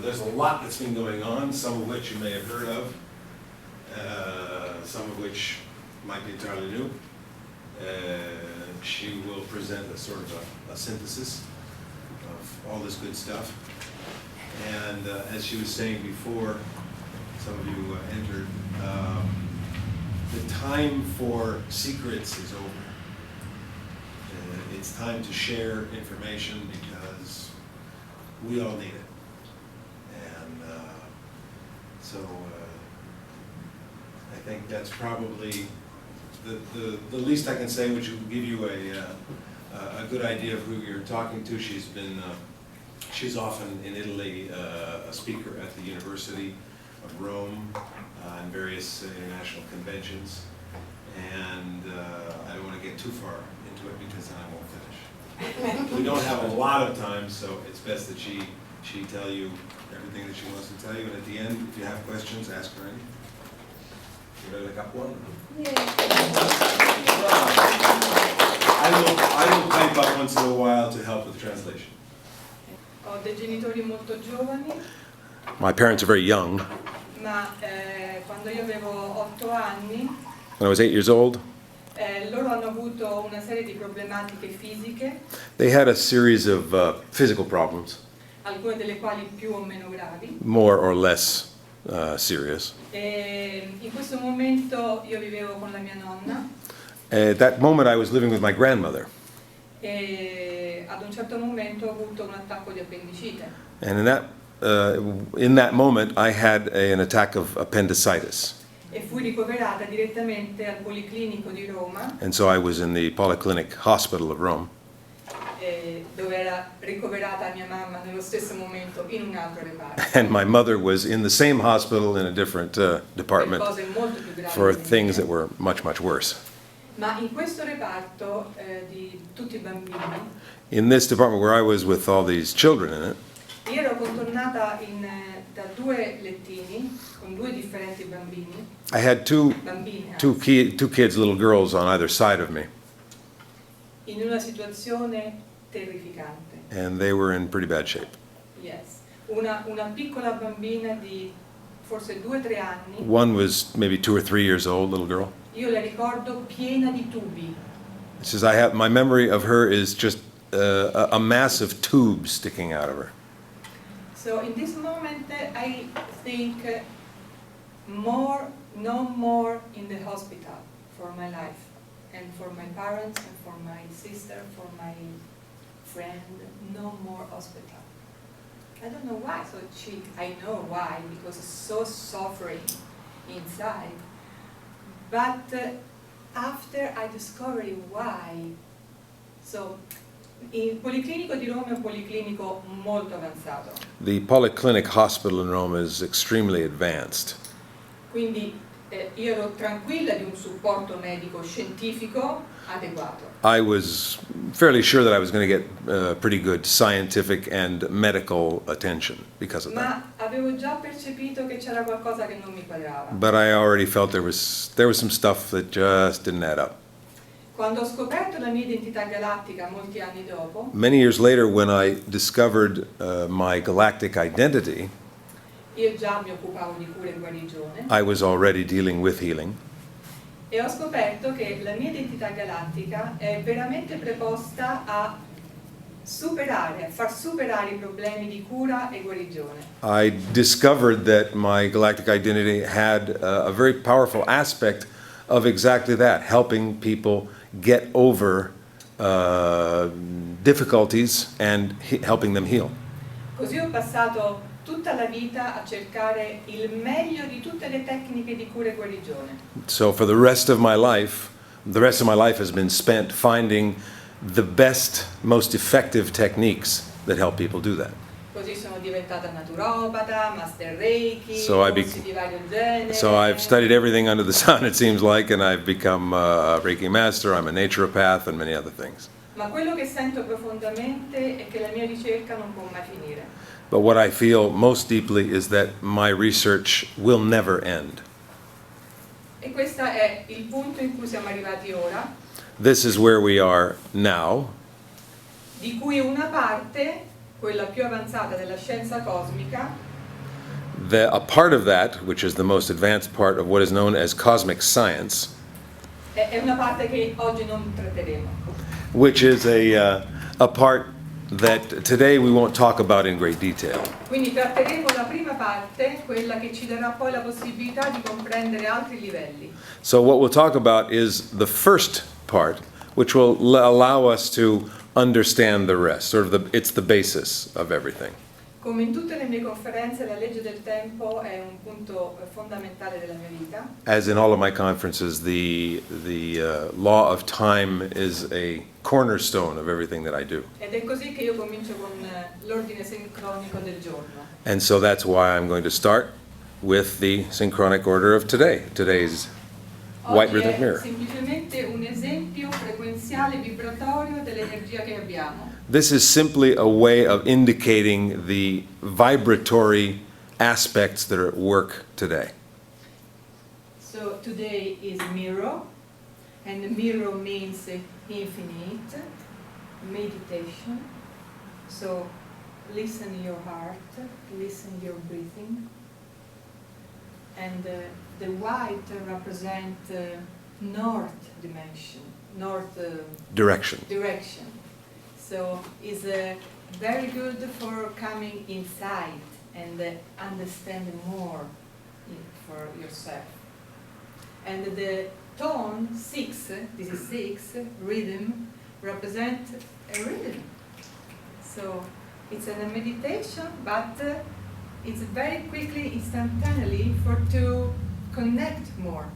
There's a lot that's been going on, some of which you may have heard of, some of which might be entirely new. She will present a sort of a synthesis of all this good stuff. And as she was saying before, some of you entered, the time for secrets is over. It's time to share information because we all need it. And so I think that's probably the least I can say, which will give you a good idea of who you're talking to. She's often in Italy a speaker at the University of Rome and various international conventions. And I don't want to get too far into it because then I won't finish. We don't have a lot of time, so it's best that she tell you everything that she wants to tell you. And at the end, if you have questions, ask her anything. Fiorella Capuano. I will pipe up once in a while to help with translation. Ho dei genitori molto giovani, My parents are very young. ma quando io avevo 8 anni, When I was 8 years old, loro hanno avuto una serie di problematiche fisiche, they had a series of physical problems, alcune delle quali più o meno gravi. more or less serious. E in questo momento io vivevo con la mia nonna At that moment, I was living with my grandmother. e ad un certo momento ho avuto un attacco di appendicite. And in that moment, I had an attack of appendicitis. E fui ricoverata direttamente al Policlinico di Roma, And so I was in the Polyclinic Hospital of Rome, dove era ricoverata mia mamma nello stesso momento in un altro reparto. and my mother was in the same hospital in a different Per department cose molto più gravi for delle things mie. that were much, much worse. Ma in questo reparto di tutti i bambini, In this department where I was with all these children in it, io ero contornata da 2 lettini con 2 differenti bambini, I had two bambine, kids, little girls on either side of me, in una situazione terrificante. and they were in pretty bad shape. Yes. Una piccola bambina di forse 2-3 anni, One was maybe 2 or 3 years old, little girl. io la ricordo piena di tubi. It says my memory of her is just a mass of tubes sticking out of her. So in this moment I think no more in the hospital for my life, and for my parents, and for my sister, for my friend, no more hospital. I don't know why, I know why, because it's so suffering inside. But after I discovered why, so il Policlinico di Roma è un policlinico molto avanzato, The Polyclinic Hospital in Rome is extremely advanced. quindi io ero tranquilla di un supporto medico scientifico adeguato. I was fairly sure that I was going to get pretty good scientific and medical attention because of that. Ma avevo già percepito che c'era qualcosa che non mi quadrava. But I already felt there was some stuff that just didn't add up. Quando ho scoperto la mia identità galattica molti anni dopo, Many years later, when I discovered my galactic identity, io già mi occupavo di cura e guarigione, I was already dealing with healing. e ho scoperto che la mia identità galattica è veramente preposta a far superare i problemi di cura e guarigione. I discovered that my galactic identity had a very powerful aspect of exactly that, helping people get over difficulties and helping them heal. Così ho passato tutta la vita a cercare il meglio di tutte le tecniche di cura e guarigione. So for the rest of my life has been spent finding the best, most effective techniques that help people do that. Così sono diventata naturopata, master reiki, So corsi di vario genere. So I've studied everything under the sun, it seems like, and I've become a Reiki master, I'm a naturopath, and many other things. Ma quello che sento profondamente è che la mia ricerca non può mai finire. But what I feel most deeply is that my research will never end. E questo è il punto in cui siamo arrivati ora, This is where we are now, di cui una parte quella più avanzata della scienza cosmica, A part of that, which is the most advanced part of what is known as cosmic science, è una parte che oggi non tratteremo. which is a part that today we won't talk about in great detail. Quindi tratteremo la prima parte, quella che ci darà poi la possibilità di comprendere altri livelli. So what we'll talk about is the first part, which will allow us to understand the rest. It's the basis of everything. Come in tutte le mie conferenze, la legge del tempo è un punto fondamentale della mia vita. As in all of my conferences, the law of time is a cornerstone of everything that I do. Ed è così che io comincio con l'ordine sincronico del giorno. And so that's why I'm going to start with the synchronic order of today, today's white Oggi rhythmic è mirror. semplicemente un esempio frequenziale vibratorio dell'energia che abbiamo. This is simply a way of indicating the vibratory aspects that are at work today. So today is mirror, and the mirror means infinite, meditation. So listen your heart, listen your breathing. And the white represent north dimension, north Direction. direction. So it's very good for coming inside and understand more for yourself. And the tone 6, this is 6, rhythm, represent a rhythm. So it's a meditation, but it's very quickly, instantaneously, to connect more.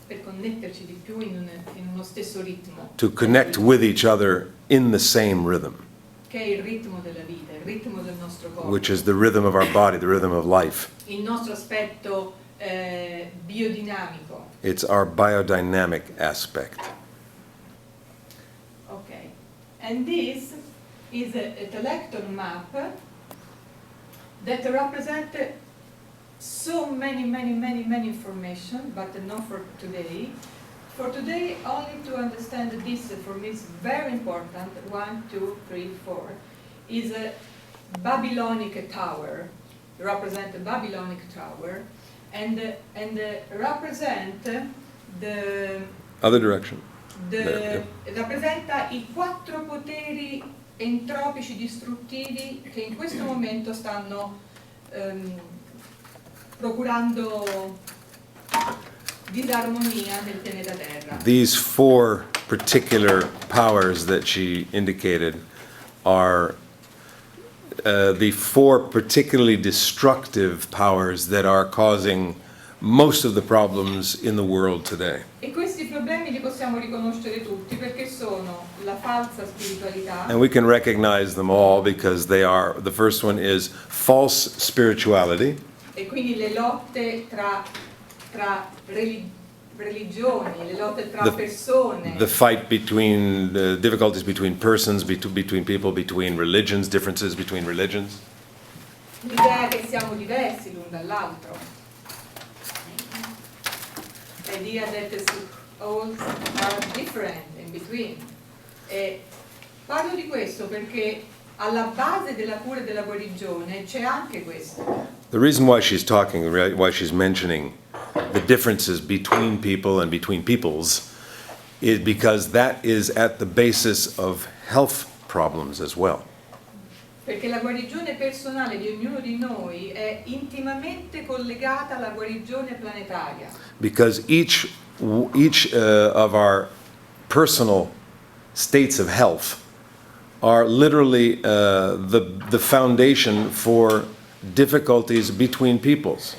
Per connetterci di più in uno stesso ritmo. To connect with each other in the same rhythm, Che è il ritmo della vita, il ritmo del nostro corpo. which is the rhythm of our body, the rhythm of life. Il nostro aspetto biodinamico. It's our biodynamic aspect. Okay. And this is a tecton map that represents so many information, but not for today. For today, only to understand this, for me is very important, 1, 2, 3, 4, is a Babylonic tower, represent a Babylonic tower, and represent the... Other direction. Rappresenta i 4 poteri entropici distruttivi che in questo momento stanno procurando disarmonia nel pianeta Terra. These 4 particular powers that she indicated are the 4 particularly destructive powers that are causing most of the problems in the world today. E questi problemi li possiamo riconoscere tutti perché sono la falsa spiritualità. And we can recognize them all because they are, the first one is false spirituality. E quindi le lotte tra religioni, le lotte tra persone. The fight between, the difficulties between persons, between people, between religions, differences between religions. L'idea che siamo diversi l'un dall'altro. The idea that all are different in between. E parlo di questo perché alla base della cura e della guarigione c'è anche questo. The reason why she's talking, why she's mentioning the differences between people and between peoples is because that is at the basis of health problems as well. Perché la guarigione personale di ognuno di noi è intimamente collegata alla guarigione planetaria. Because each of our personal states of health are literally the foundation for difficulties between peoples.